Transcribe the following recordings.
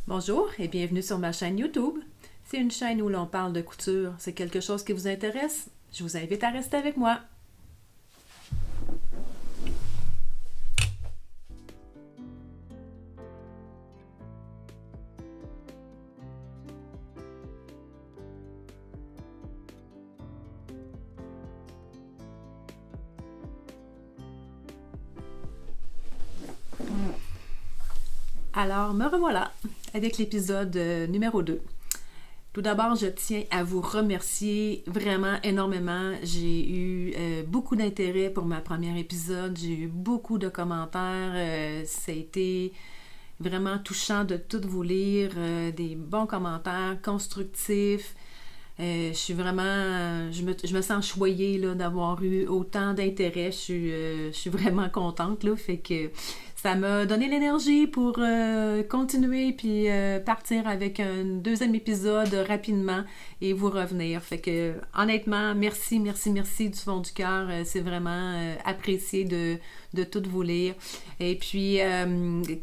Bonjour et bienvenue sur ma chaîne YouTube. C'est une chaîne où l'on parle de couture. C'est quelque chose qui vous intéresse? Je vous invite à rester avec moi. Alors, me revoilà avec l'épisode numéro 2. Tout d'abord, je tiens à vous remercier vraiment énormément. J'ai eu beaucoup d'intérêt pour ma première épisode. J'ai eu beaucoup de commentaires. Ça a été vraiment touchant de tout vous lire. Des bons commentaires constructifs. Je suis vraiment, je me sens choyée là, d'avoir eu autant d'intérêt. Je suis vraiment contente là, fait que ça m'a donné l'énergie pour continuer puis partir avec un deuxième épisode rapidement et vous revenir. Fait que honnêtement, merci du fond du cœur. C'est vraiment apprécié de tout vous lire. Et puis,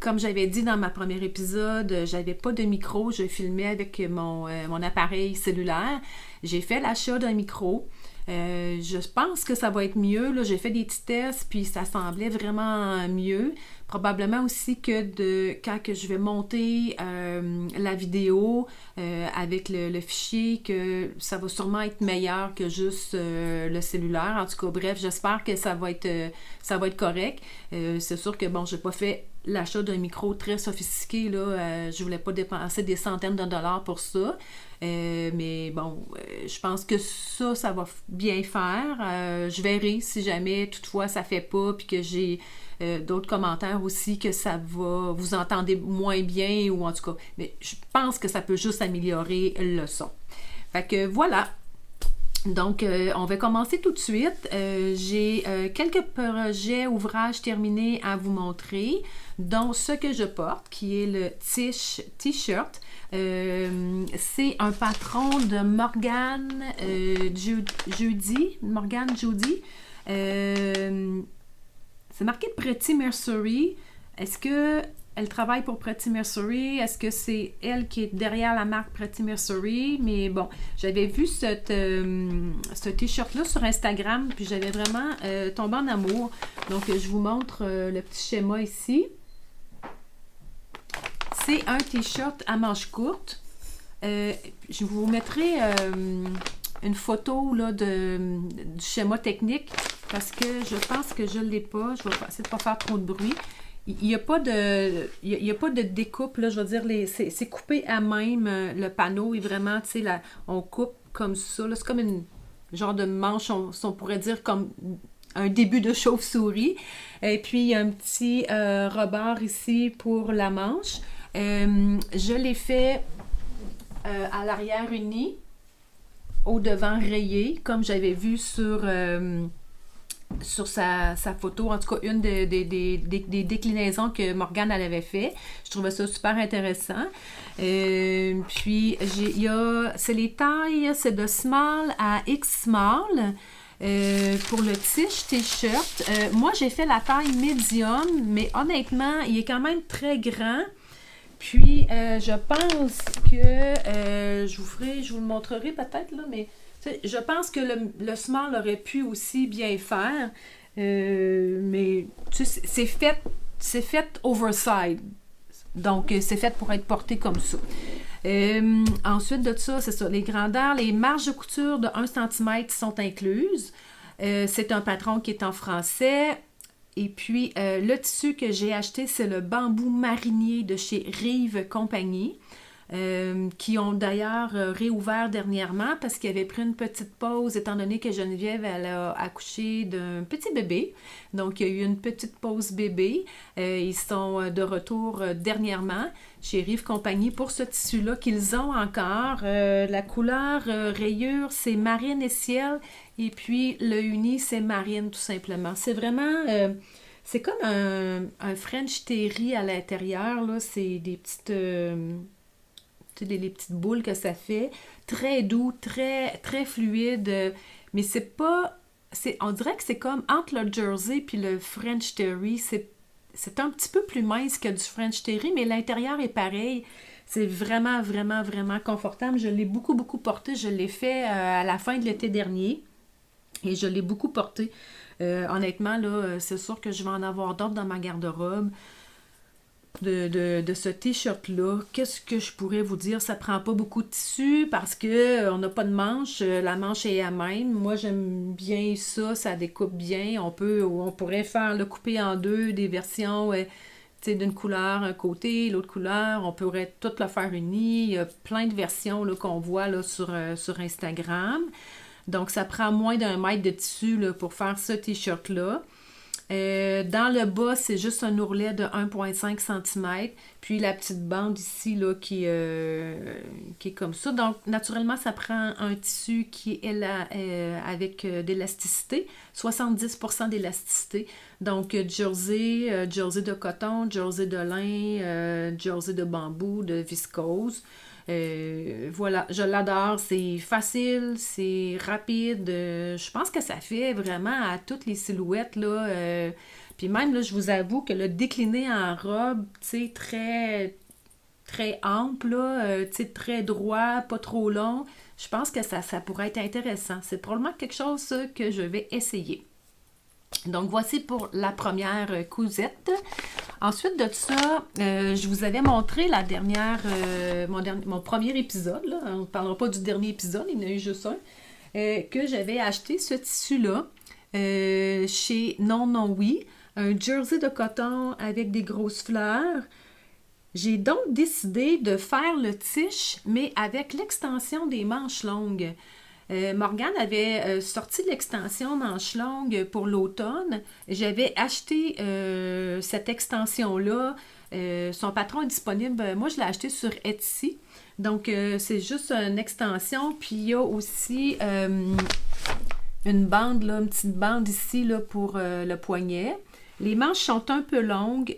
comme j'avais dit dans ma première épisode, j'avais pas de micro, je filmais avec mon appareil cellulaire. J'ai fait l'achat d'un micro. Je pense que ça va être mieux. Là, j'ai fait des petits tests, puis ça semblait vraiment mieux. Probablement aussi que quand que je vais monter la vidéo avec le fichier, que ça va sûrement être meilleur que juste le cellulaire. En tout cas, bref, j'espère que ça va être correct. C'est sûr que, bon, j'ai pas fait l'achat d'un micro très sophistiqué, là. Je voulais pas dépenser des centaines de dollars pour ça. Mais bon, je pense que ça va bien faire. Je verrai si jamais toutefois ça fait pas puis que j'ai d'autres commentaires aussi que ça va, vous entendez moins bien ou en tout cas, mais je pense que ça peut juste améliorer le son. Fait que voilà. Donc, on va commencer tout de suite. J'ai quelques projets, ouvrages terminés à vous montrer, dont ce que je porte, qui est le T-shirt. C'est un patron de Morgane Judy. Morgane Judy. C'est marqué Pretty Mercery. Est-ce que elle travaille pour Pretty Mercery? Est-ce que c'est elle qui est derrière la marque Pretty Mercery? Mais bon, j'avais vu ce t-shirt-là sur Instagram, puis j'avais vraiment tombé en amour. Donc, je vous montre le petit schéma ici. C'est un t-shirt à manches courtes. Je vous mettrai une photo là, du schéma technique parce que je pense que je ne l'ai pas. Je vais essayer de ne pas faire trop de bruit. Il n'y a pas de découpe, là, je veux dire, c'est coupé à même. Le panneau est vraiment, tu sais, on coupe comme ça. C'est comme une genre de manche, on pourrait dire comme un début de chauve-souris. Et puis, il y a un petit rebord ici pour la manche. Je l'ai fait à l'arrière uni, au devant rayé, comme j'avais vu sur sa photo, en tout cas une des déclinaisons que Morgane elle avait fait. Je trouvais ça super intéressant. Puis, c'est les tailles, c'est de small à X small. Pour le t-shirt, moi j'ai fait la taille médium, mais honnêtement, il est quand même très grand. Puis, je pense que, je vous le montrerai peut-être, là, mais je pense que le small aurait pu aussi bien faire, mais c'est fait overside. Donc, c'est fait pour être porté comme ça. Ensuite de ça, c'est ça. Les grandeurs, les marges de couture de 1 cm sont incluses. C'est un patron qui est en français. Et puis, le tissu que j'ai acheté, c'est le bambou marinier de chez Rive Compagnie, qui ont d'ailleurs réouvert dernièrement parce qu'ils avaient pris une petite pause, étant donné que Geneviève, elle a accouché d'un petit bébé. Donc, il y a eu une petite pause bébé. Ils sont de retour dernièrement chez Rive Compagnie pour ce tissu-là qu'ils ont encore. La couleur rayure, c'est marine et ciel. Et puis, le uni, c'est marine, tout simplement. C'est vraiment... c'est comme un French terry à l'intérieur, là. C'est des petites... les petites boules que ça fait. Très doux, très, très fluide. Mais c'est pas... on dirait que c'est comme entre le jersey puis le French terry. C'est un petit peu plus mince que du French terry, mais l'intérieur est pareil. C'est vraiment, vraiment, vraiment confortable. Je l'ai beaucoup, beaucoup porté. Je l'ai fait à la fin de l'été dernier et je l'ai beaucoup porté. Honnêtement, là, c'est sûr que je vais en avoir d'autres dans ma garde-robe. De ce t-shirt-là, qu'est-ce que je pourrais vous dire? Ça prend pas beaucoup de tissu parce que on n'a pas de manche. La manche est à même. Moi, j'aime bien ça. Ça découpe bien. On pourrait faire le couper en deux, des versions d'une couleur un côté, l'autre couleur. On pourrait tout le faire uni. Il y a plein de versions là, qu'on voit là, sur Instagram. Donc, ça prend moins d'un mètre de tissu là, pour faire ce t-shirt-là. Dans le bas, c'est juste un ourlet de 1,5 cm. Puis la petite bande ici là, qui est comme ça. Donc, naturellement, ça prend un tissu qui est là, avec d'élasticité, 70% d'élasticité. Donc, jersey de coton, jersey de lin, jersey de bambou, de viscose. Voilà, je l'adore, c'est facile, c'est rapide, je pense que ça fait vraiment à toutes les silhouettes, là, puis même, là, je vous avoue que le décliner en robe, tu sais, très, très ample, là, tu sais, très droit, pas trop long, je pense que ça pourrait être intéressant. C'est probablement quelque chose ça, que je vais essayer. Donc, voici pour la première cousette. Ensuite de ça, je vous avais montré mon premier épisode. Là. On ne parlera pas du dernier épisode, il y en a eu juste un. Que j'avais acheté ce tissu-là chez Non Non Oui. Un jersey de coton avec des grosses fleurs. J'ai donc décidé de faire le tiche, mais avec l'extension des manches longues. Morgane avait sorti l'extension manche longue pour l'automne. J'avais acheté cette extension-là. Son patron est disponible. Moi, je l'ai acheté sur Etsy. Donc, c'est juste une extension. Puis, il y a aussi une bande, là, une petite bande ici là, pour le poignet. Les manches sont un peu longues.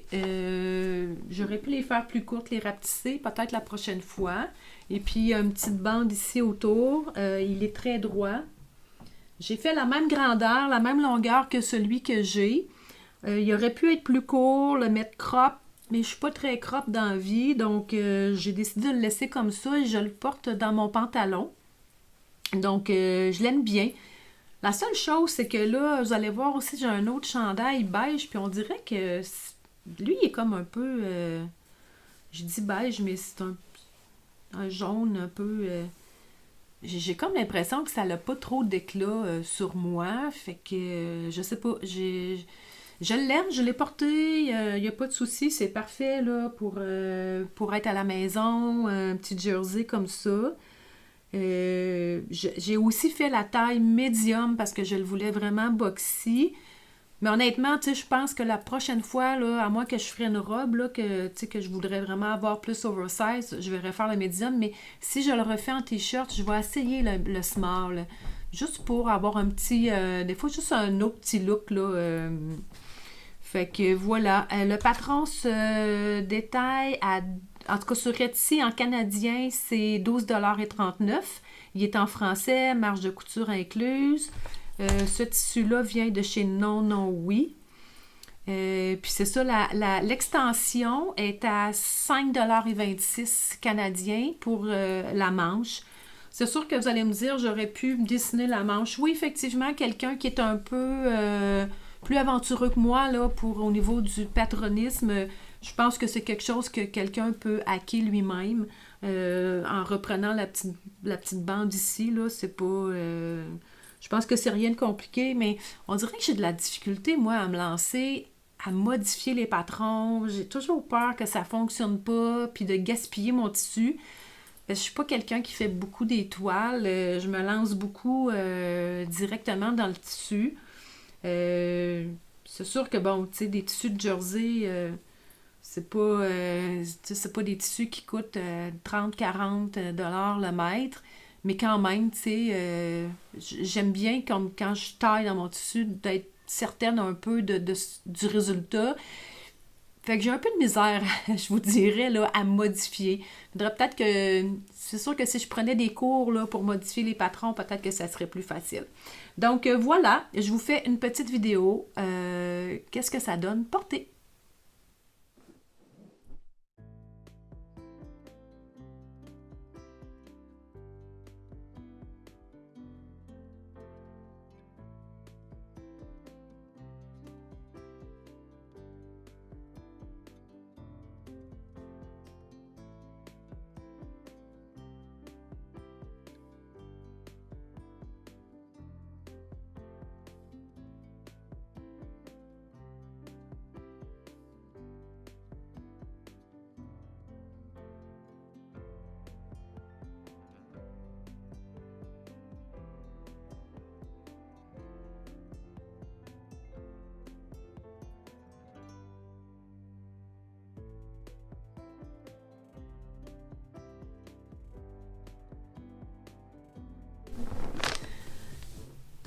J'aurais pu les faire plus courtes, les rapetisser, peut-être la prochaine fois. Et puis, il y a une petite bande ici autour. Il est très droit. J'ai fait la même grandeur, la même longueur que celui que j'ai. Il aurait pu être plus court, le mettre crop, mais je ne suis pas très crop dans la vie. Donc, j'ai décidé de le laisser comme ça et je le porte dans mon pantalon. Donc, je l'aime bien. La seule chose, c'est que là, vous allez voir aussi, j'ai un autre chandail beige, puis on dirait que lui, il est comme un peu... je dis beige, mais c'est un jaune un peu... j'ai comme l'impression que ça n'a pas trop d'éclat sur moi, fait que je sais pas, je l'aime, je l'ai porté, il n'y a pas de souci, c'est parfait là pour être à la maison, un petit jersey comme ça. J'ai aussi fait la taille médium parce que je le voulais vraiment boxy. Mais honnêtement, tu sais, je pense que la prochaine fois, là, à moins que je ferais une robe, là, que je voudrais vraiment avoir plus oversize, je vais refaire le médium. Mais si je le refais en t-shirt, je vais essayer le small. Juste pour avoir un petit... des fois, juste un autre petit look, là. Fait que voilà. Le patron se détaille à... En tout cas, sur Etsy, en canadien, c'est 12,39 $. Il est en français, marge de couture incluse. Ce tissu-là vient de chez Non Non Oui. Puis c'est ça, l'extension est à 5,26 $ canadiens pour la manche. C'est sûr que vous allez me dire, j'aurais pu dessiner la manche. Oui, effectivement, quelqu'un qui est un peu plus aventureux que moi là, au niveau du patronisme, je pense que c'est quelque chose que quelqu'un peut hacker lui-même en reprenant la petite bande ici. Là, c'est pas... je pense que c'est rien de compliqué, mais on dirait que j'ai de la difficulté, moi, à me lancer, à modifier les patrons. J'ai toujours peur que ça fonctionne pas, puis de gaspiller mon tissu. Je suis pas quelqu'un qui fait beaucoup d'étoiles. Je me lance beaucoup directement dans le tissu. C'est sûr que, bon, tu sais, des tissus de jersey, c'est pas des tissus qui coûtent 30-40 $ le mètre. Mais quand même, tu sais, j'aime bien comme quand je taille dans mon tissu d'être certaine un peu du résultat. Fait que j'ai un peu de misère, je vous dirais, là, à modifier. Il faudrait peut-être que... C'est sûr que si je prenais des cours là, pour modifier les patrons, peut-être que ça serait plus facile. Donc voilà, je vous fais une petite vidéo. Qu'est-ce que ça donne? Portez!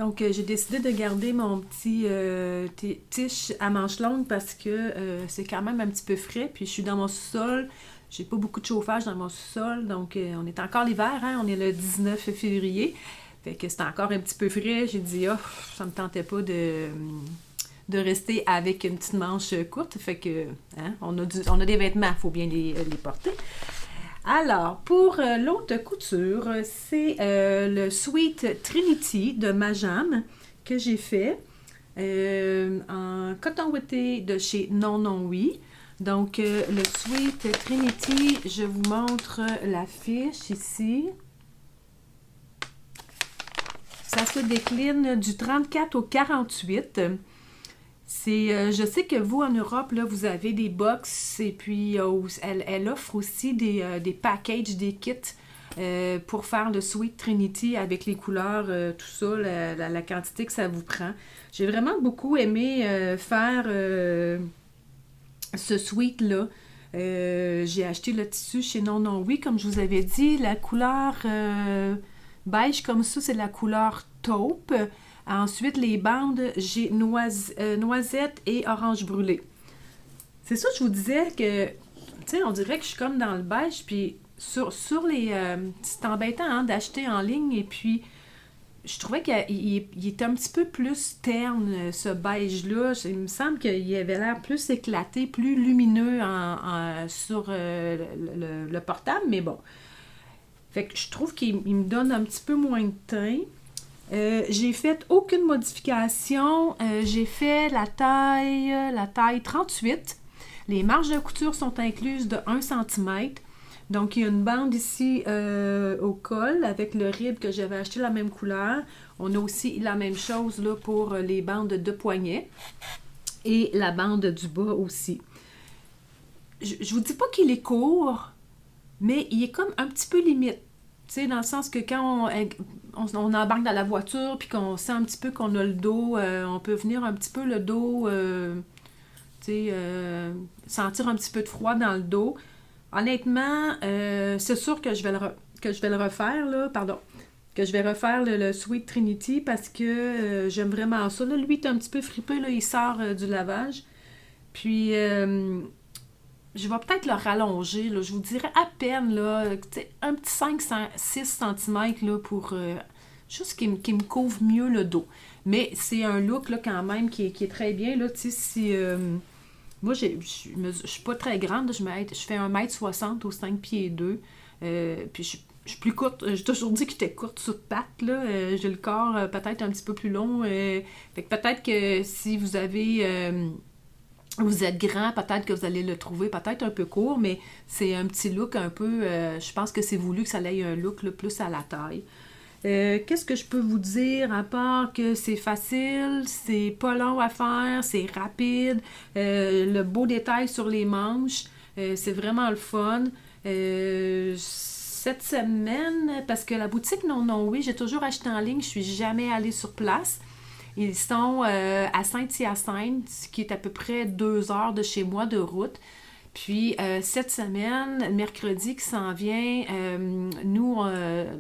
Donc, j'ai décidé de garder mon petit tige à manches longues parce que c'est quand même un petit peu frais. Puis, je suis dans mon sous-sol. J'ai pas beaucoup de chauffage dans mon sous-sol. Donc, on est encore l'hiver, hein? On est le 19 février. Fait que c'est encore un petit peu frais. J'ai dit, oh, ça me tentait pas de rester avec une petite manche courte. Fait que, hein, on a des vêtements, il faut bien les porter. Alors, pour l'autre couture, c'est le Sweet Trinity de Majam que j'ai fait en coton ouaté de chez Non Non Oui. Donc, le Sweet Trinity, je vous montre la fiche ici. Ça se décline du 34 au 48. Je sais que vous, en Europe, là, vous avez des box et puis elle offre aussi des packages, des kits pour faire le Sweet Trinity avec les couleurs, tout ça, la quantité que ça vous prend. J'ai vraiment beaucoup aimé faire ce Sweet-là. J'ai acheté le tissu chez Non Non Oui, comme je vous avais dit. La couleur beige comme ça, c'est la couleur taupe. Ensuite, les bandes, j'ai noisette et orange brûlé. C'est ça, je vous disais que, tu sais, on dirait que je suis comme dans le beige, puis sur les... c'est embêtant hein, d'acheter en ligne, et puis je trouvais qu'il était un petit peu plus terne, ce beige-là. Il me semble qu'il avait l'air plus éclaté, plus lumineux sur le portable, mais bon. Fait que je trouve qu'il me donne un petit peu moins de teint. J'ai fait aucune modification. J'ai fait la taille 38. Les marges de couture sont incluses de 1 cm. Donc, il y a une bande ici au col avec le rib que j'avais acheté la même couleur. On a aussi la même chose là, pour les bandes de poignet et la bande du bas aussi. Je vous dis pas qu'il est court, mais il est comme un petit peu limite. Tu sais, dans le sens que quand on embarque dans la voiture puis qu'on sent un petit peu qu'on a le dos, on peut venir un petit peu le dos, tu sais, sentir un petit peu de froid dans le dos. Honnêtement, c'est sûr que je vais le refaire, là, pardon, que je vais refaire le Sweet Trinity parce que j'aime vraiment ça. Là, lui, il est un petit peu fripé, là, il sort du lavage. Puis, je vais peut-être le rallonger, là, je vous dirais à peine, là, un petit 5-6 cm là, pour juste qu'il me couvre mieux le dos. Mais c'est un look là, quand même qui est très bien. Là, si, moi, je suis pas très grande, je fais 1m60 au 5 pieds 2. Puis je suis plus courte, j'ai toujours dit que j'étais courte sur pattes, là. J'ai le corps peut-être un petit peu plus long. Fait que peut-être que si vous avez... vous êtes grand, peut-être que vous allez le trouver peut-être un peu court, mais c'est un petit look un peu... je pense que c'est voulu que ça ait un look là, plus à la taille. Qu'est-ce que je peux vous dire à part que c'est facile, c'est pas long à faire, c'est rapide, le beau détail sur les manches, c'est vraiment le fun. Cette semaine, parce que la boutique Non Non Oui, j'ai toujours acheté en ligne, je suis jamais allée sur place. Ils sont à Saint-Hyacinthe, ce qui est à peu près 2 heures de chez moi de route. Puis cette semaine, mercredi qui s'en vient, nous,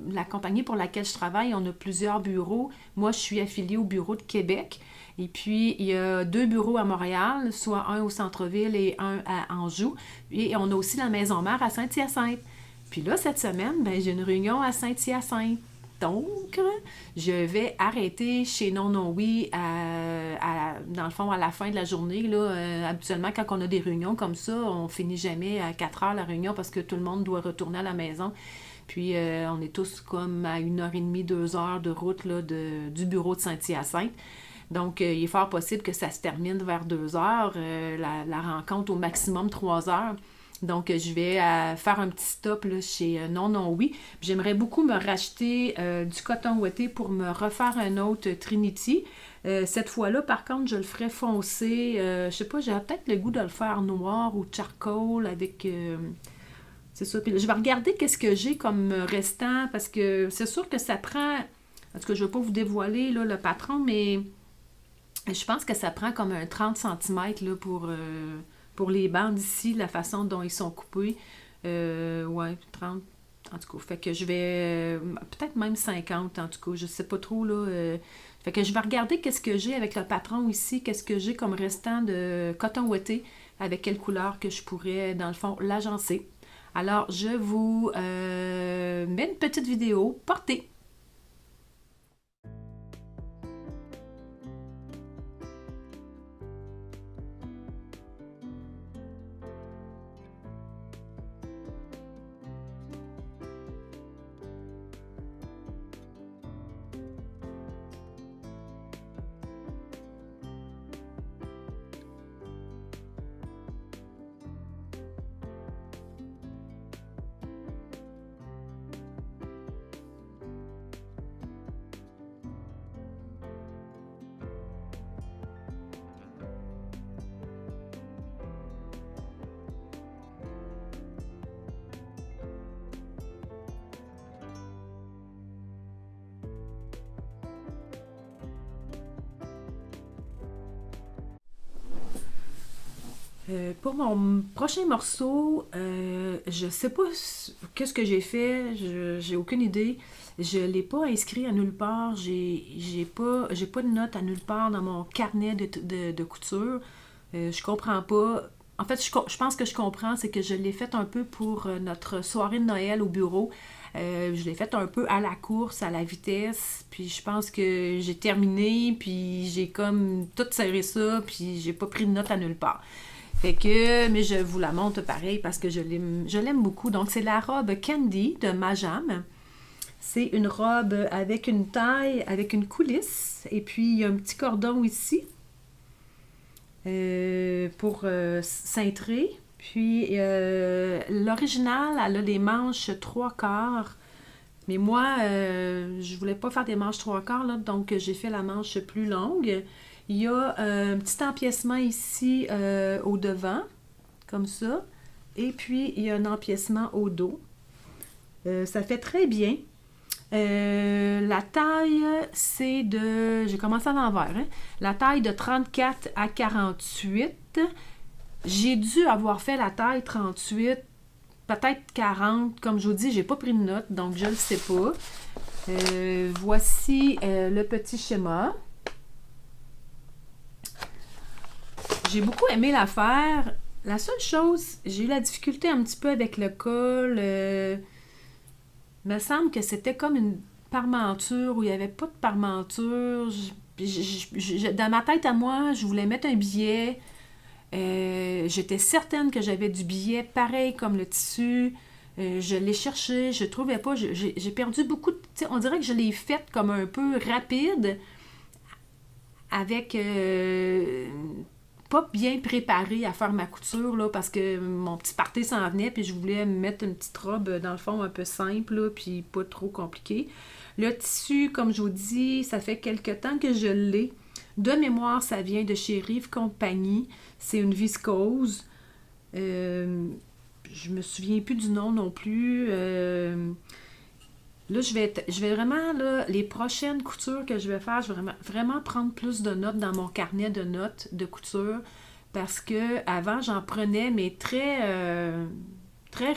la compagnie pour laquelle je travaille, on a plusieurs bureaux. Moi, je suis affiliée au bureau de Québec. Et puis, il y a 2 bureaux à Montréal, soit un au centre-ville et un à Anjou. Et on a aussi la maison mère à Saint-Hyacinthe. Puis là, cette semaine, ben, j'ai une réunion à Saint-Hyacinthe. Donc, je vais arrêter chez Non Non Oui dans le fond, à la fin de la journée. Là, habituellement, quand on a des réunions comme ça, on finit jamais à 4 heures la réunion parce que tout le monde doit retourner à la maison. Puis, on est tous comme à 1h30, 2 heures de route là, du bureau de Saint-Hyacinthe. Donc, il est fort possible que ça se termine vers 2 heures, la rencontre au maximum 3 heures. Donc, je vais faire un petit stop là, chez Non Non Oui. J'aimerais beaucoup me racheter du coton ouaté pour me refaire un autre Trinity. Cette fois-là, par contre, je le ferai foncé. Je sais pas, j'aurais peut-être le goût de le faire noir ou charcoal avec... c'est ça. Puis, je vais regarder qu'est-ce que j'ai comme restant parce que c'est sûr que ça prend... En tout cas, je ne vais pas vous dévoiler là, le patron, mais je pense que ça prend comme un 30 cm là, pour les bandes ici, la façon dont ils sont coupés. Ouais, 30, en tout cas. Fait que je vais... peut-être même 50, en tout cas. Je sais pas trop, là. Fait que je vais regarder qu'est-ce que j'ai avec le patron ici, qu'est-ce que j'ai comme restant de coton ouaté, avec quelle couleur que je pourrais, dans le fond, l'agencer. Alors, je vous mets une petite vidéo portée. Pour mon prochain morceau, je sais pas qu'est-ce que j'ai fait, j'ai aucune idée. Je l'ai pas inscrit à nulle part, j'ai pas de notes à nulle part dans mon carnet de couture. Je comprends pas. En fait, je pense que je comprends, c'est que je l'ai fait un peu pour notre soirée de Noël au bureau. Je l'ai fait un peu à la course, à la vitesse, puis je pense que j'ai terminé, puis j'ai comme tout serré ça, puis j'ai pas pris de notes à nulle part. Fait que, mais je vous la montre pareil parce que je l'aime beaucoup. Donc, c'est la robe Candy de Majam. C'est une robe avec une taille, avec une coulisse. Et puis, il y a un petit cordon ici pour cintrer. Puis, l'original, elle a des manches 3/4. Mais moi, je voulais pas faire des manches 3/4, là, donc j'ai fait la manche plus longue. Il y a un petit empiècement ici au devant, comme ça. Et puis, il y a un empiècement au dos. Ça fait très bien. La taille, c'est de... J'ai commencé à l'envers. Hein? La taille de 34 à 48. J'ai dû avoir fait la taille 38, peut-être 40. Comme je vous dis, j'ai pas pris de note, donc je ne le sais pas. Voici le petit schéma. J'ai beaucoup aimé la faire. La seule chose, j'ai eu la difficulté un petit peu avec le col. Me semble que c'était comme une parmenture où il n'y avait pas de parmenture. Dans ma tête à moi, je voulais mettre un billet. J'étais certaine que j'avais du billet pareil comme le tissu. Je l'ai cherché, je ne trouvais pas. J'ai perdu beaucoup de... On dirait que je l'ai faite comme un peu rapide avec pas bien préparée à faire ma couture là, parce que mon petit party s'en venait puis je voulais me mettre une petite robe dans le fond un peu simple là, puis pas trop compliquée. Le tissu, comme je vous dis, ça fait quelque temps que je l'ai. De mémoire, ça vient de chez Rive Compagnie. C'est une viscose. Je me souviens plus du nom non plus. Là, je vais vraiment, là, les prochaines coutures que je vais faire, je vais vraiment prendre plus de notes dans mon carnet de notes de couture parce que avant j'en prenais, mais très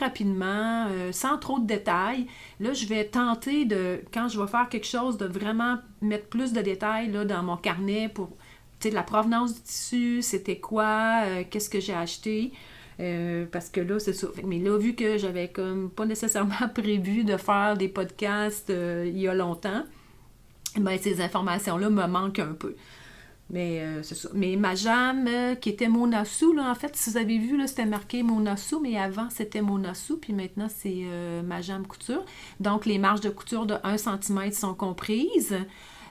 rapidement, sans trop de détails. Là, je vais tenter de, quand je vais faire quelque chose, de vraiment mettre plus de détails là, dans mon carnet pour, tu sais, la provenance du tissu, c'était quoi, qu'est-ce que j'ai acheté. Parce que là, c'est ça. Mais là, vu que j'avais comme pas nécessairement prévu de faire des podcasts il y a longtemps, ben ces informations-là me manquent un peu. Mais c'est ça. Mais Majam, qui était Monasu, là, en fait, si vous avez vu, là, c'était marqué Monasu, mais avant, c'était Monasu, puis maintenant, c'est Majam Couture. Donc, les marges de couture de 1 cm sont comprises.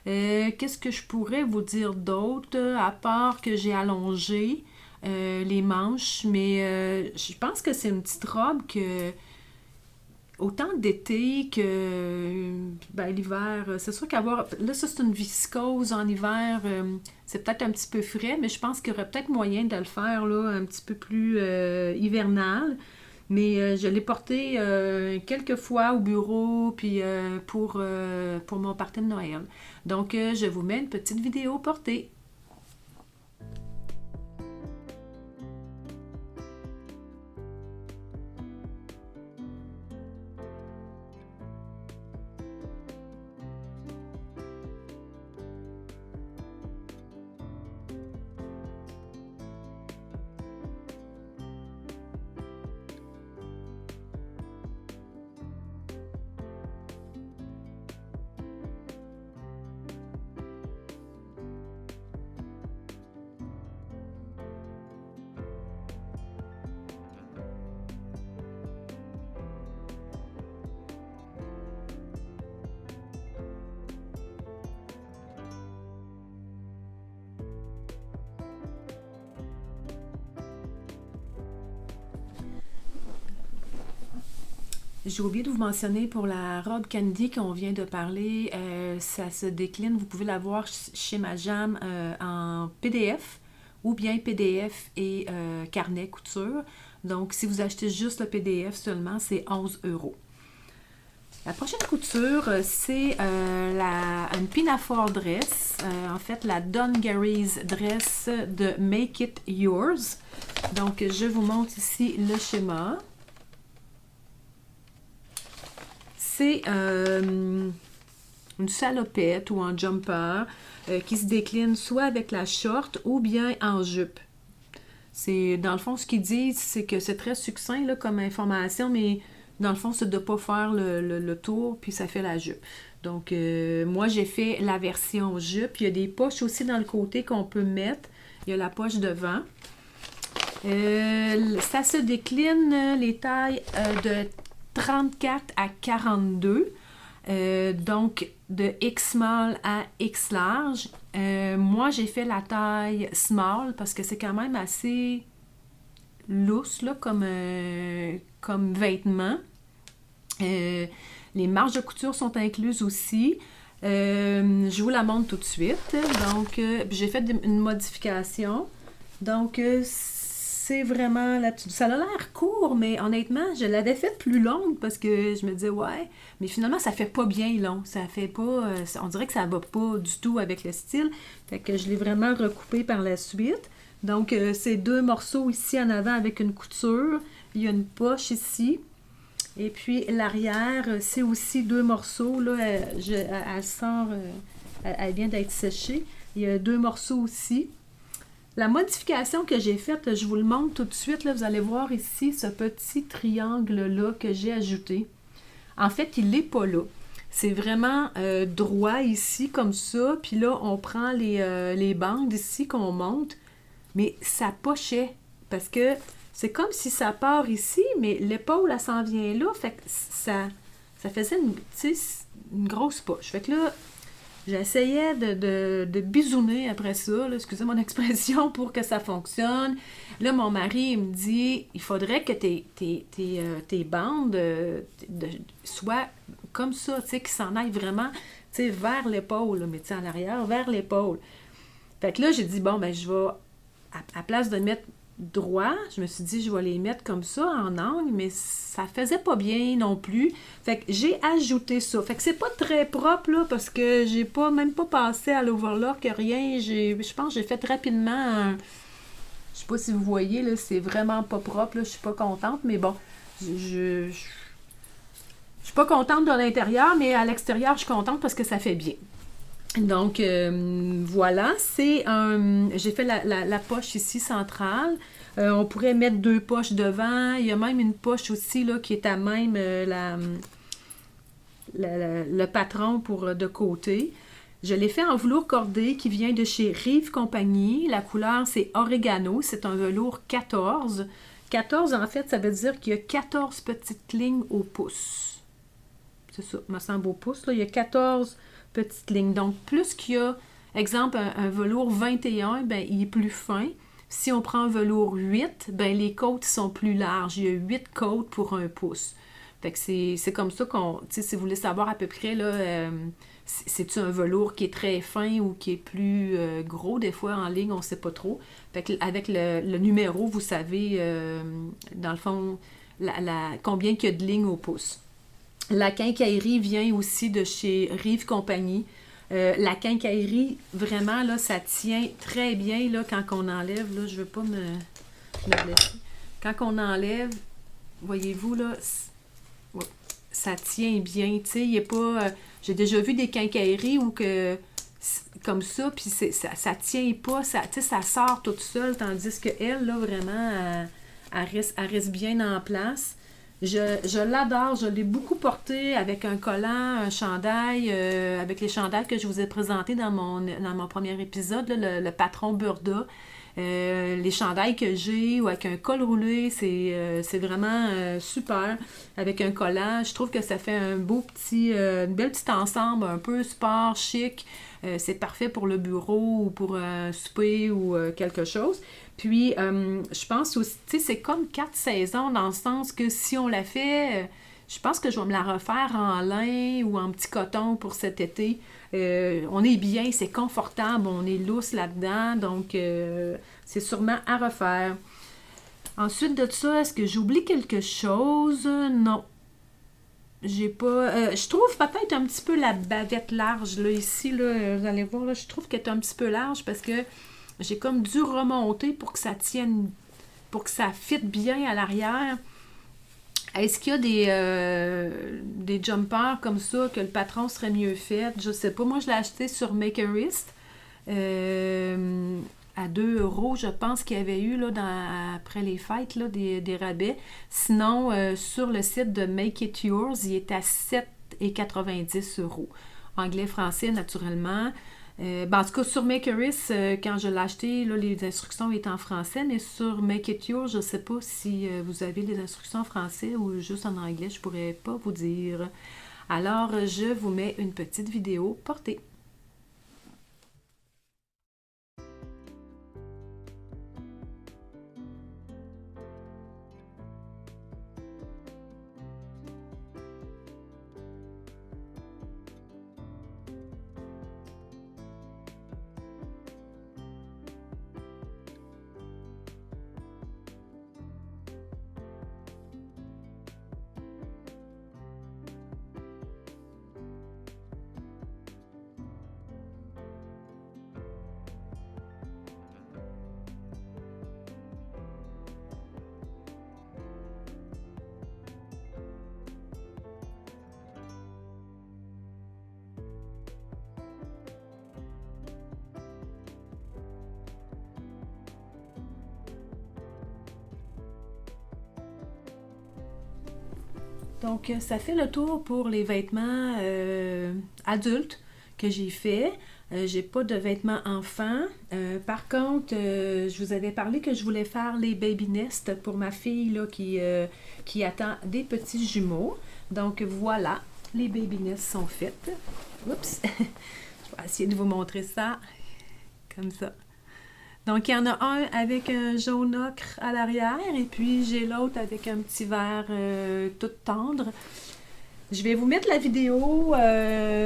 Qu'est-ce que je pourrais vous dire d'autre, à part que j'ai allongé les manches, mais je pense que c'est une petite robe que autant d'été que ben, l'hiver, c'est sûr qu'avoir... Là, ça, c'est une viscose en hiver, c'est peut-être un petit peu frais, mais je pense qu'il y aurait peut-être moyen de le faire là, un petit peu plus hivernal. Mais je l'ai porté quelques fois au bureau, puis pour mon party de Noël. Donc, je vous mets une petite vidéo portée. J'ai oublié de vous mentionner pour la robe Candy qu'on vient de parler, ça se décline, vous pouvez la voir chez Majam en PDF ou bien PDF et carnet couture. Donc, si vous achetez juste le PDF seulement, c'est 11 €. La prochaine couture, c'est une pinafore dress, en fait la Dungaree's dress de Make It Yours. Donc, je vous montre ici le schéma. C'est une salopette ou un jumper qui se décline soit avec la short ou bien en jupe. C'est, dans le fond, ce qu'ils disent, c'est que c'est très succinct là, comme information, mais dans le fond, c'est de ne pas faire le tour, puis ça fait la jupe. Donc, moi, j'ai fait la version jupe. Il y a des poches aussi dans le côté qu'on peut mettre. Il y a la poche devant. Ça se décline les tailles de 34 à 42. Donc, de X small à X large. Moi, j'ai fait la taille small parce que c'est quand même assez lousse là, comme vêtement. Les marges de couture sont incluses aussi. Je vous la montre tout de suite. Donc, j'ai fait une modification. Donc, c'est vraiment la petite... Ça a l'air court, mais honnêtement, je l'avais faite plus longue parce que je me disais, ouais, mais finalement, ça fait pas bien long. Ça fait pas... on dirait que ça va pas du tout avec le style. Fait que je l'ai vraiment recoupé par la suite. Donc, c'est 2 morceaux ici en avant avec une couture. Il y a une poche ici. Et puis, l'arrière, c'est aussi 2 morceaux. Là, elle sort... elle vient d'être séchée. Il y a 2 morceaux aussi. La modification que j'ai faite, je vous le montre tout de suite. Là, vous allez voir ici ce petit triangle-là que j'ai ajouté. En fait, il n'est pas là. C'est vraiment droit ici, comme ça. Puis là, on prend les bandes ici qu'on monte. Mais ça pochait. Parce que c'est comme si ça part ici, mais l'épaule, elle s'en vient là. Fait que ça faisait une grosse poche. Fait que là, j'essayais de bisouner après ça, là, excusez mon expression, pour que ça fonctionne. Là, mon mari, il me dit, il faudrait que tes bandes soient comme ça, tu sais, qu'ils s'en aillent vraiment, tu sais, vers l'épaule, là, mais tu sais, en arrière, vers l'épaule. Fait que là, j'ai dit, bon, ben, je vais, à place de mettre droit, je me suis dit, je vais les mettre comme ça, en angle, mais ça faisait pas bien non plus. Fait que j'ai ajouté ça. Fait que c'est pas très propre, là, parce que j'ai même pas passé à l'overlock, rien. Je pense que j'ai fait rapidement je sais pas si vous voyez, là, c'est vraiment pas propre, là, je suis pas contente, mais bon, je suis pas contente de l'intérieur, mais à l'extérieur, je suis contente parce que ça fait bien. Donc, voilà, j'ai fait la poche ici centrale. On pourrait mettre 2 poches devant. Il y a même une poche aussi là, qui est à même le patron pour de côté. Je l'ai fait en velours cordé qui vient de chez Rive Compagnie. La couleur, c'est Oregano. C'est un velours 14. 14, en fait, ça veut dire qu'il y a 14 petites lignes au pouce. C'est ça, me semble au pouce. Là. Il y a 14 petites lignes. Donc, plus qu'il y a, exemple, un velours 21, ben, il est plus fin. Si on prend un velours 8, ben, les côtes sont plus larges. Il y a 8 côtes pour 1 pouce. Fait que c'est comme ça qu'on... Tu sais, si vous voulez savoir à peu près, là, c'est-tu un velours qui est très fin ou qui est plus gros? Des fois, en ligne, on ne sait pas trop. Fait que avec le numéro, vous savez, dans le fond, combien il y a de lignes au pouce. La quincaillerie vient aussi de chez Rive Compagnie. La quincaillerie, vraiment, là, ça tient très bien là, quand on enlève. Là, je ne veux pas me blesser. Quand on enlève, voyez-vous, là, ça tient bien. Tu sais, il n'y a pas... j'ai déjà vu des quincailleries où que comme ça, puis ça tient pas, ça sort toute seule, tandis qu'elle, là, vraiment, elle reste bien en place. Je l'adore, je l'ai beaucoup porté avec un collant, un chandail, avec les chandails que je vous ai présentés dans mon premier épisode, là, le patron Burda. Les chandails que j'ai ou avec un col roulé, c'est vraiment super. Avec un collant, je trouve que ça fait un beau une belle petite ensemble, un peu sport, chic. C'est parfait pour le bureau ou pour un souper ou quelque chose. Puis, je pense aussi, tu sais, c'est comme 4 saisons dans le sens que si on la fait, Je pense que je vais me la refaire en lin ou en petit coton pour cet été. On est bien, c'est confortable, on est lousse là-dedans, donc c'est sûrement à refaire. Ensuite de ça, est-ce que j'oublie quelque chose? Non. J'ai pas. Je trouve peut-être un petit peu la bavette large, là, ici, là, vous allez voir, là, je trouve qu'elle est un petit peu large parce que j'ai comme dû remonter pour que ça tienne, pour que ça fitte bien à l'arrière. Est-ce qu'il y a des jumpers comme ça que le patron serait mieux fait? Je sais pas. Moi, je l'ai acheté sur Makerist à 2 €, je pense qu'il y avait eu là, après les fêtes là, des rabais. Sinon, sur le site de Make It Yours, il est à 7,90 €. Anglais-français, naturellement. En tout cas, sur Makerist, quand je l'ai acheté, là, les instructions étaient en français, mais sur Make It Yours, je ne sais pas si vous avez les instructions en français ou juste en anglais, je ne pourrais pas vous dire. Alors, je vous mets une petite vidéo portée. Donc, ça fait le tour pour les vêtements adultes que j'ai fait. J'ai pas de vêtements enfants. Par contre, je vous avais parlé que je voulais faire les baby nests pour ma fille là, qui attend des petits jumeaux. Donc, voilà, les baby nests sont faites. Oups! Je vais essayer de vous montrer ça comme ça. Donc, il y en a un avec un jaune ocre à l'arrière et puis j'ai l'autre avec un petit vert tout tendre. Je vais vous mettre la vidéo.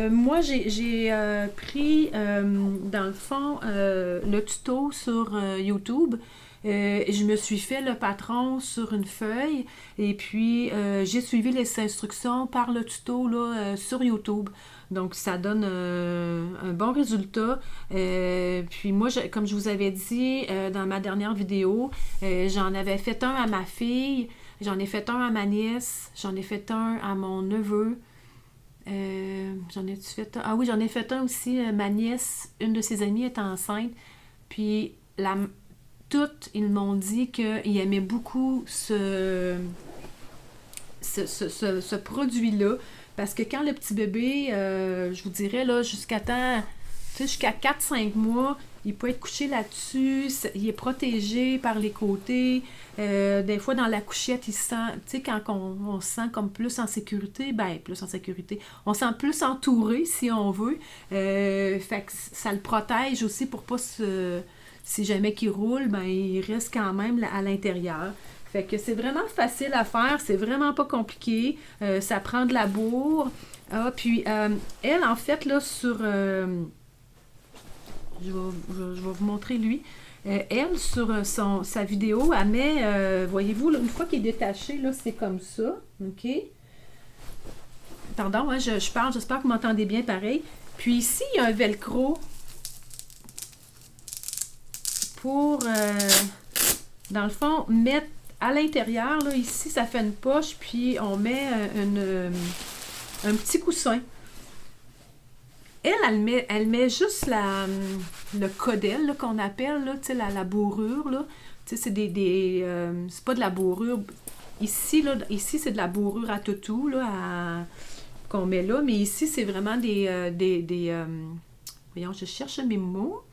Moi, j'ai pris, dans le fond, le tuto sur YouTube. Je me suis fait le patron sur une feuille et puis j'ai suivi les instructions par le tuto là, sur YouTube. Donc, ça donne un bon résultat. Puis moi, comme je vous avais dit dans ma dernière vidéo, j'en avais fait un à ma fille, j'en ai fait un à ma nièce, j'en ai fait un à mon neveu. J'en ai-tu fait un? Ah oui, j'en ai fait un aussi. Ma nièce, une de ses amies est enceinte. Puis, toutes, ils m'ont dit qu'ils aimaient beaucoup ce produit-là. Parce que quand le petit bébé, je vous dirais, là, jusqu'à 4-5 mois, il peut être couché là-dessus, il est protégé par les côtés. Des fois, dans la couchette, il se sent, tu sais, quand on se sent comme plus en sécurité, plus en sécurité, on se sent plus entouré, si on veut. Fait que ça le protège aussi pour pas si jamais qu'il roule, il reste quand même à l'intérieur. Fait que c'est vraiment facile à faire, c'est vraiment pas compliqué. Ça prend de la bourre. Puis, elle, en fait, là, sur... je vais vous montrer lui. Elle, sur sa vidéo, elle met, voyez-vous, là, une fois qu'il est détaché, là, c'est comme ça. OK? Pardon, hein, je parle, j'espère que vous m'entendez bien pareil. Puis ici, il y a un velcro pour, dans le fond, mettre à l'intérieur, là, ici, ça fait une poche, puis on met un petit coussin. Elle met juste le codel qu'on appelle, là, la bourrure. Là. C'est c'est pas de la bourrure. Ici, c'est de la bourrure à toutou là, qu'on met là, mais ici, c'est vraiment voyons, je cherche mes mots.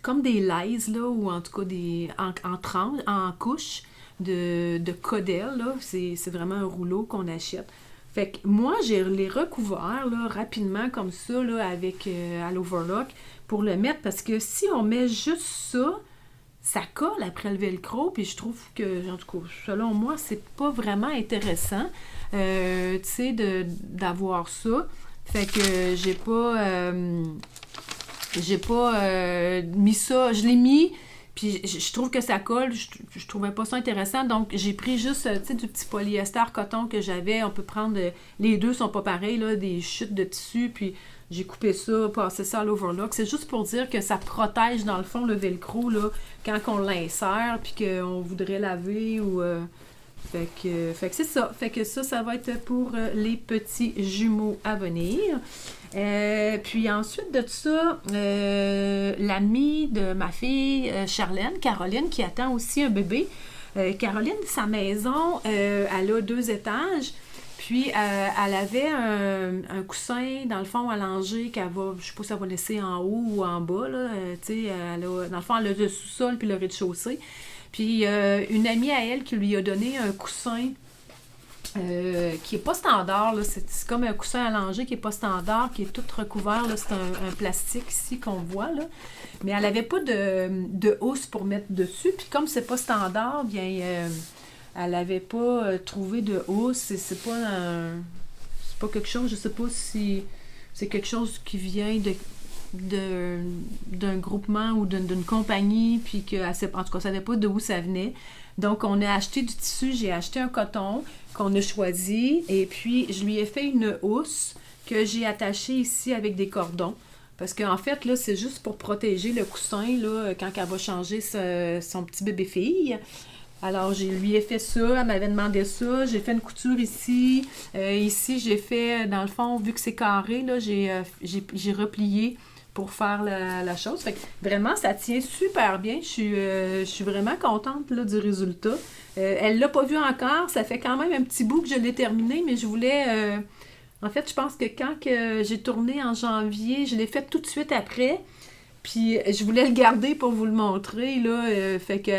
Comme des lies, là, ou en tout cas en couche de codel, là. C'est vraiment un rouleau qu'on achète. Fait que moi, j'ai les recouverts, là, rapidement, comme ça, là, avec à l'overlock, pour le mettre, parce que si on met juste ça, ça colle après le velcro, puis je trouve que, en tout cas, selon moi, c'est pas vraiment intéressant, tu sais, d'avoir ça. Fait que j'ai pas mis ça, je l'ai mis, puis je trouve que ça colle, je trouvais pas ça intéressant, donc j'ai pris juste, tu sais, du petit polyester coton que j'avais, on peut prendre, les deux sont pas pareils, là, des chutes de tissu, puis j'ai coupé ça, passé ça à l'overlock. C'est juste pour dire que ça protège, dans le fond, le velcro, là, quand on l'insère, puis qu'on voudrait laver, ou... Fait que c'est ça. Fait que ça va être pour les petits jumeaux à venir. Puis ensuite de ça, l'amie de ma fille, Charlène, Caroline, qui attend aussi un bébé. Caroline, sa maison, elle a 2 étages. Puis, elle avait un coussin, dans le fond, allongé, qu'elle va, je sais pas si elle va laisser en haut ou en bas, là. Tu sais, dans le fond, elle a le sous-sol puis le rez-de-chaussée. Puis, une amie à elle qui lui a donné un coussin qui est pas standard, là. C'est comme un coussin allongé qui est pas standard, qui est tout recouvert, là. C'est un plastique ici qu'on voit, là. Mais elle avait pas de housse pour mettre dessus. Puis, comme c'est pas standard, bien... elle n'avait pas trouvé de housse. C'est pas quelque chose, je sais pas si c'est quelque chose qui vient d'un groupement ou d'une compagnie, puis que, en tout cas, elle ne savait pas d'où ça venait. Donc, on a acheté du tissu, j'ai acheté un coton qu'on a choisi, et puis je lui ai fait une housse que j'ai attachée ici avec des cordons. Parce qu'en fait, là, c'est juste pour protéger le coussin, là, quand elle va changer son petit bébé-fille. Alors, je lui ai fait ça, elle m'avait demandé ça, j'ai fait une couture ici. Ici, j'ai fait, dans le fond, vu que c'est carré, là, j'ai replié pour faire la chose. Fait que vraiment, ça tient super bien. Je suis vraiment contente là, du résultat. Elle l'a pas vu encore, ça fait quand même un petit bout que je l'ai terminé, mais je voulais... en fait, je pense que quand j'ai tourné en janvier, je l'ai fait tout de suite après. Puis je voulais le garder pour vous le montrer, là. Fait que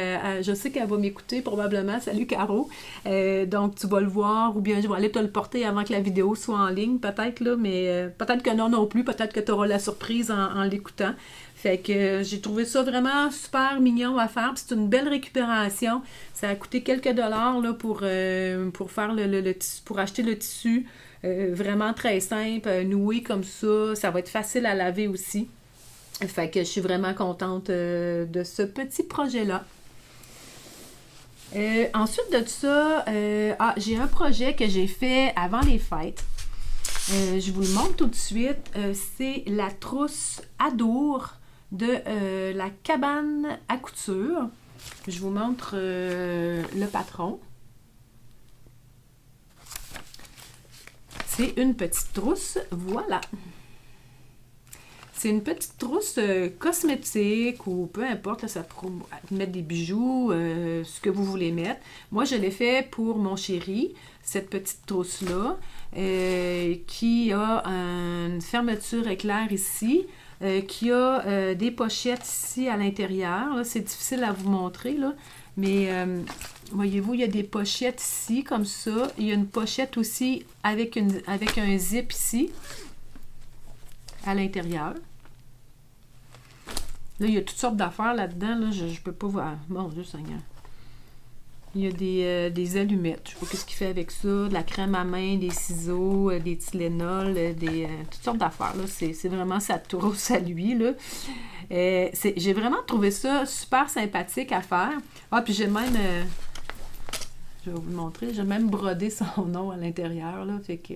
je sais qu'elle va m'écouter probablement. Salut Caro. Donc tu vas le voir, ou bien je vais aller te le porter avant que la vidéo soit en ligne, peut-être, là, mais peut-être que non plus, peut-être que tu auras la surprise en l'écoutant. Fait que j'ai trouvé ça vraiment super mignon à faire. Puis c'est une belle récupération. Ça a coûté quelques dollars là, pour faire le tissu, pour acheter le tissu. Vraiment très simple, noué comme ça. Ça va être facile à laver aussi. Fait que je suis vraiment contente de ce petit projet-là. Ensuite de ça, j'ai un projet que j'ai fait avant les fêtes. Je vous le montre tout de suite. C'est la trousse Adour de la cabane à couture. Je vous montre le patron. C'est une petite trousse. Voilà. C'est une petite trousse cosmétique ou peu importe, là, ça peut mettre des bijoux, ce que vous voulez mettre. Moi, je l'ai fait pour mon chéri, cette petite trousse-là, qui a une fermeture éclair ici, qui a des pochettes ici à l'intérieur. Là, c'est difficile à vous montrer, là, mais voyez-vous, il y a des pochettes ici, comme ça. Il y a une pochette aussi avec un zip ici, à l'intérieur. Là, il y a toutes sortes d'affaires là-dedans. Là, je peux pas voir. Mon Dieu Seigneur. Il y a des allumettes. Je sais pas ce qu'il fait avec ça. De la crème à main, des ciseaux, des Tylenol, toutes sortes d'affaires. Là. C'est vraiment sa trousse à lui. Là. J'ai vraiment trouvé ça super sympathique à faire. Ah, puis j'ai même... je vais vous le montrer. J'ai même brodé son nom à l'intérieur. Là, fait que...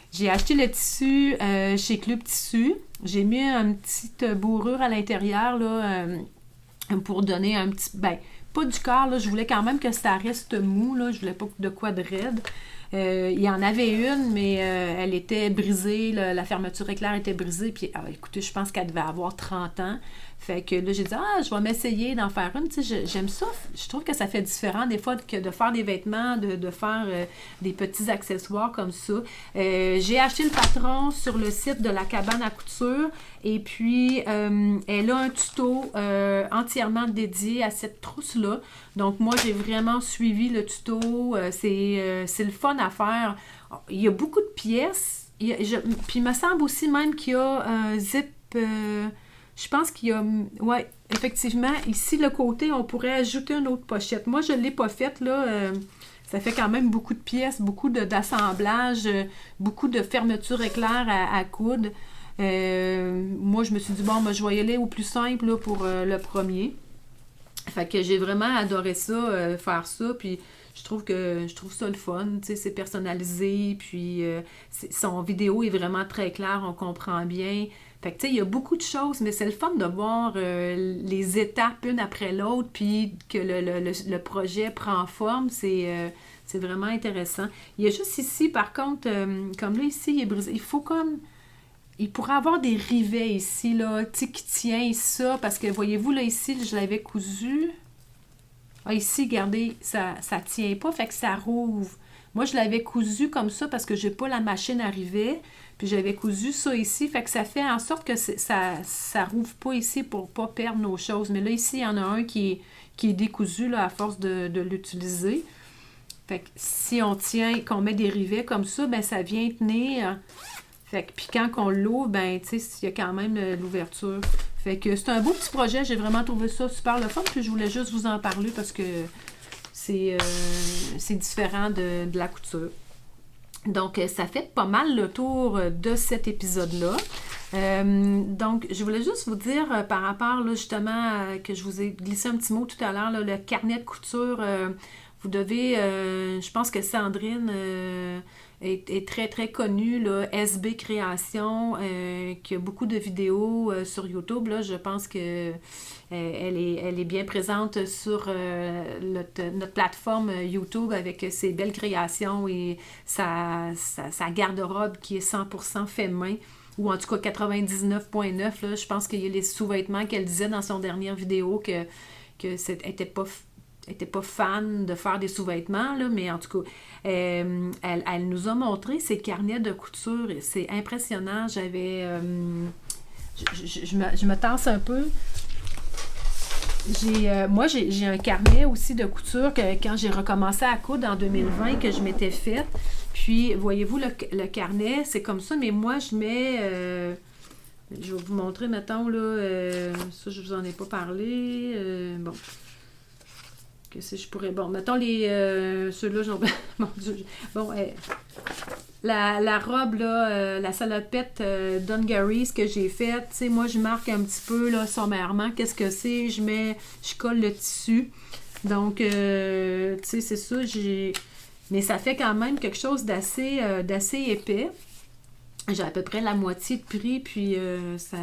J'ai acheté le tissu chez Club Tissu. J'ai mis une petite bourrure à l'intérieur là, pour donner un petit... Ben, pas du corps, là, je voulais quand même que ça reste mou. Là, je voulais pas de quoi de raide. Il y en avait une, mais elle était brisée. La fermeture éclair était brisée. Puis, écoutez, je pense qu'elle devait avoir 30 ans. Fait que là, j'ai dit, je vais m'essayer d'en faire une. Tu sais, j'aime ça. Je trouve que ça fait différent des fois que de faire des vêtements, de faire des petits accessoires comme ça. J'ai acheté le patron sur le site de la cabane à couture. Et puis, elle a un tuto entièrement dédié à cette trousse-là. Donc, moi, j'ai vraiment suivi le tuto. C'est le fun à faire. Il y a beaucoup de pièces. Puis, il me semble aussi même qu'il y a un zip... Je pense qu'il y a... Ouais, effectivement, ici, le côté, on pourrait ajouter une autre pochette. Moi, je ne l'ai pas faite, là. Ça fait quand même beaucoup de pièces, beaucoup d'assemblage, beaucoup de fermeture éclair à coudre. Moi, je me suis dit, bon, moi, je vais y aller au plus simple là, pour le premier. Fait que j'ai vraiment adoré ça, faire ça, puis je trouve ça le fun, tu sais, c'est personnalisé, puis son vidéo est vraiment très clair, on comprend bien. Fait que tu sais, il y a beaucoup de choses, mais c'est le fun de voir les étapes une après l'autre, puis que le projet prend forme, c'est vraiment intéressant. Il y a juste ici, par contre, comme là, ici, il est brisé, il faut comme... Il pourrait avoir des rivets ici, là, tu sais, qui tient ça, parce que, voyez-vous, là, ici, je l'avais cousu. Ah, ici, regardez, ça tient pas, fait que ça rouvre. Moi, je l'avais cousu comme ça parce que j'ai pas la machine à rivet, puis j'avais cousu ça ici, fait que ça fait en sorte que ça rouvre pas ici pour pas perdre nos choses. Mais là, ici, il y en a un qui est décousu, là, à force de l'utiliser. Fait que si on tient, qu'on met des rivets comme ça, ben ça vient tenir... Fait que, puis quand on l'ouvre, ben, tu sais, il y a quand même l'ouverture. Fait que c'est un beau petit projet. J'ai vraiment trouvé ça super le fun. Puis je voulais juste vous en parler parce que c'est différent de la couture. Donc, ça fait pas mal le tour de cet épisode-là. Donc, je voulais juste vous dire par rapport, là, justement, que je vous ai glissé un petit mot tout à l'heure, là, le carnet de couture. Vous devez, je pense que Sandrine... est très très connue, là, SB Création, qui a beaucoup de vidéos sur YouTube. Là, je pense que elle est bien présente sur notre plateforme YouTube avec ses belles créations et sa garde-robe qui est 100% fait main, ou en tout cas 99,9. Là, je pense qu'il y a les sous-vêtements qu'elle disait dans son dernière vidéo que c'était pas fan de faire des sous-vêtements, là, mais en tout cas, elle nous a montré ses carnets de couture. C'est impressionnant. J'avais... je me tasse un peu. Moi, j'ai un carnet aussi de couture que quand j'ai recommencé à coudre en 2020, que je m'étais faite. Puis, voyez-vous, le carnet, c'est comme ça, mais moi, je mets... je vais vous montrer, mettons, là... ça, je vous en ai pas parlé. Bon... Que si je pourrais... Bon, mettons ceux-là, j'en... Mon Dieu. Bon, la robe, là, la salopette Dungarees que j'ai faite, tu sais, moi, je marque un petit peu, là, sommairement, qu'est-ce que c'est. Je colle le tissu. Donc, tu sais, c'est ça, mais ça fait quand même quelque chose d'assez épais. J'ai à peu près la moitié de prix, puis ça...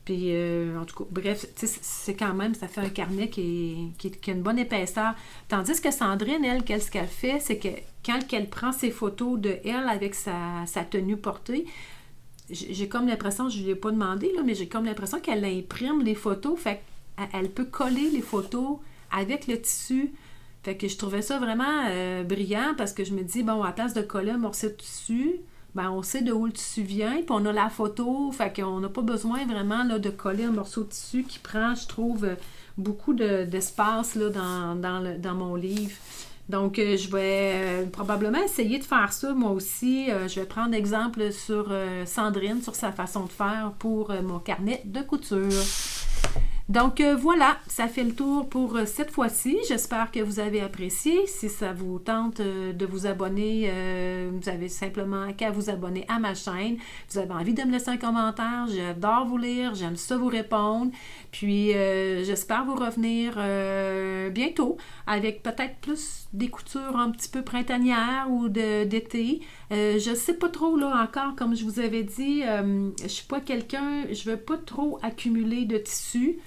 Puis, en tout cas, bref, c'est quand même, ça fait un carnet qui a une bonne épaisseur. Tandis que Sandrine, elle, ce qu'elle fait, c'est que quand elle prend ses photos de elle avec sa tenue portée, j'ai comme l'impression, je ne lui ai pas demandé, là, mais j'ai comme l'impression qu'elle imprime les photos, fait qu'elle peut coller les photos avec le tissu. Fait que je trouvais ça vraiment brillant parce que je me dis, bon, à place de coller un morceau de tissu, ben, on sait de où le tissu vient, puis on a la photo, fait qu'on n'a pas besoin vraiment là, de coller un morceau de tissu qui prend, je trouve, beaucoup d'espace là, dans mon livre. Donc, je vais probablement essayer de faire ça, moi aussi. Je vais prendre exemple sur Sandrine, sur sa façon de faire pour mon carnet de couture. Donc voilà, ça fait le tour pour cette fois-ci. J'espère que vous avez apprécié. Si ça vous tente de vous abonner, vous avez simplement qu'à vous abonner à ma chaîne. Vous avez envie de me laisser un commentaire, j'adore vous lire, j'aime ça vous répondre. Puis j'espère vous revenir bientôt avec peut-être plus des coutures un petit peu printanières ou d'été. Je sais pas trop là encore, comme je vous avais dit, je suis pas quelqu'un, je veux pas trop accumuler de tissus.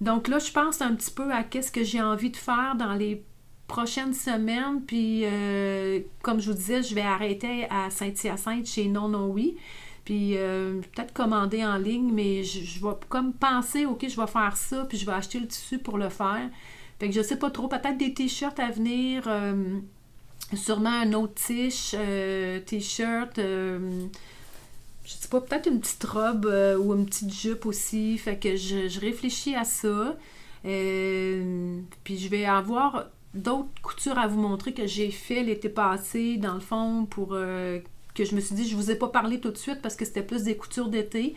Donc là, je pense un petit peu à qu'est-ce que j'ai envie de faire dans les prochaines semaines. Puis, comme je vous disais, je vais arrêter à Saint-Hyacinthe chez Non Non Oui. Puis, peut-être commander en ligne, mais je vais comme penser, OK, je vais faire ça, puis je vais acheter le tissu pour le faire. Fait que je sais pas trop, peut-être des t-shirts à venir, sûrement un autre t-shirt, je sais pas, peut-être une petite robe ou une petite jupe aussi. Fait que je réfléchis à ça. Puis je vais avoir d'autres coutures à vous montrer que j'ai fait l'été passé, dans le fond, pour que je me suis dit, je vous ai pas parlé tout de suite parce que c'était plus des coutures d'été.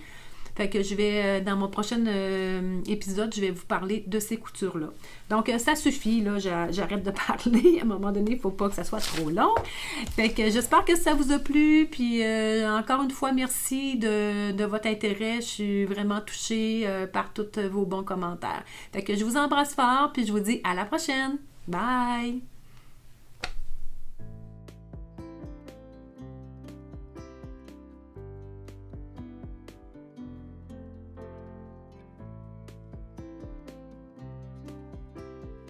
Fait que je vais, dans mon prochain épisode, je vais vous parler de ces coutures-là. Donc, ça suffit, là, j'arrête de parler. À un moment donné, il ne faut pas que ça soit trop long. Fait que j'espère que ça vous a plu. Puis, encore une fois, merci de votre intérêt. Je suis vraiment touchée par tous vos bons commentaires. Fait que je vous embrasse fort, puis je vous dis à la prochaine. Bye!